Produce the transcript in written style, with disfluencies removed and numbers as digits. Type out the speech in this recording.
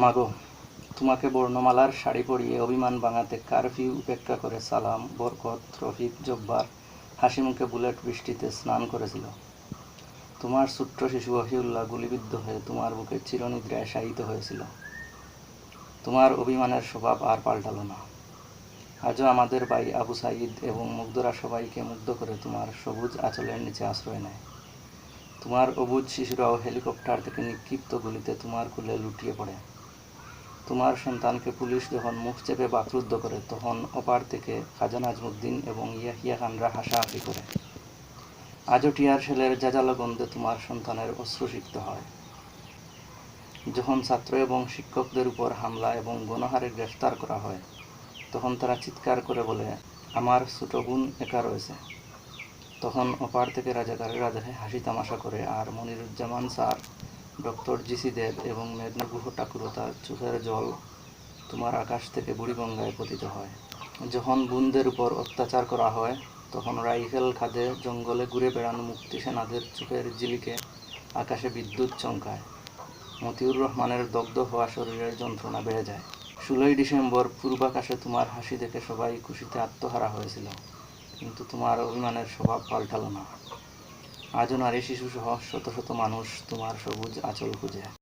মাগো, তোমাকে বর্ণমালার শাড়ি পরিয়ে অভিমান ভাঙাতে কারফিউ উপেক্ষা করে সালাম, বরকত, রফিক, জব্বার হাসিমুখে বুলেট বৃষ্টিতে স্নান করেছিল। তোমার ছোট্ট শিশু ওহিউল্লাহ গুলিবিদ্ধ হয়ে তোমার বুকে চিরনিদ্রায় শায়িত হয়েছিল। তোমার অভিমানের স্বভাব আর পাল্টালো না। আজও আমাদের ভাই আবু সাঈদ এবং মুগ্ধরা সবাইকে মুগ্ধ করে তোমার সবুজ আঁচলের নিচে আশ্রয় নেয়। তোমার অবুঝ শিশুরাও হেলিকপ্টার থেকে নিক্ষিপ্ত গুলিতে তোমার কোলে লুটিয়ে পড়ে। তোমার সন্তানকে পুলিশ যখন মুখ চেপে বাকরুদ্ধ করে, তখন অপার থেকে খাজা নাজমুদ্দিন এবং ইয়াহিয়া খানরা হাসাহাসি করে। আজও টিয়ার শেলের জাজালো গন্ধে তোমার সন্তানের অশ্রুসিক্ত হয়। যখন ছাত্র এবং শিক্ষকদের উপর হামলা এবং গণহারে গ্রেফতার করা হয়, তখন তারা চিৎকার করে বলে, আমার ছোট বোন একা রয়েছে। তখন অপার থেকে রাজাকারেরা দেখে হাসি তামাশা করে, আর মনিরুজ্জামান স্যার, ডক্টর জিসি দেব এবং মেঘনা গুহ ঠাকুরতার চোখের জল তোমার আকাশ থেকে বুড়িগঙ্গায় পতিত হয়। যখন বোনদের উপর অত্যাচার করা হয়, তখন রাইফেল খাদে জঙ্গলে ঘুরে বেড়ানো মুক্তি সেনাদের চোখের জিলিকে আকাশে বিদ্যুৎ চমকায়। মতিউর রহমানের দগ্ধ হওয়া শরীরের যন্ত্রণা বেড়ে যায়। 16ই ডিসেম্বর পূর্বাকাশে তোমার হাসি দেখে সবাই খুশিতে আত্মহারা হয়েছিল, কিন্তু তোমার অভিমানের স্বভাব পাল্টালো না। আজও নারী শিশুসহ শত শত মানুষ তোমার সবুজ আঁচল খুঁজে।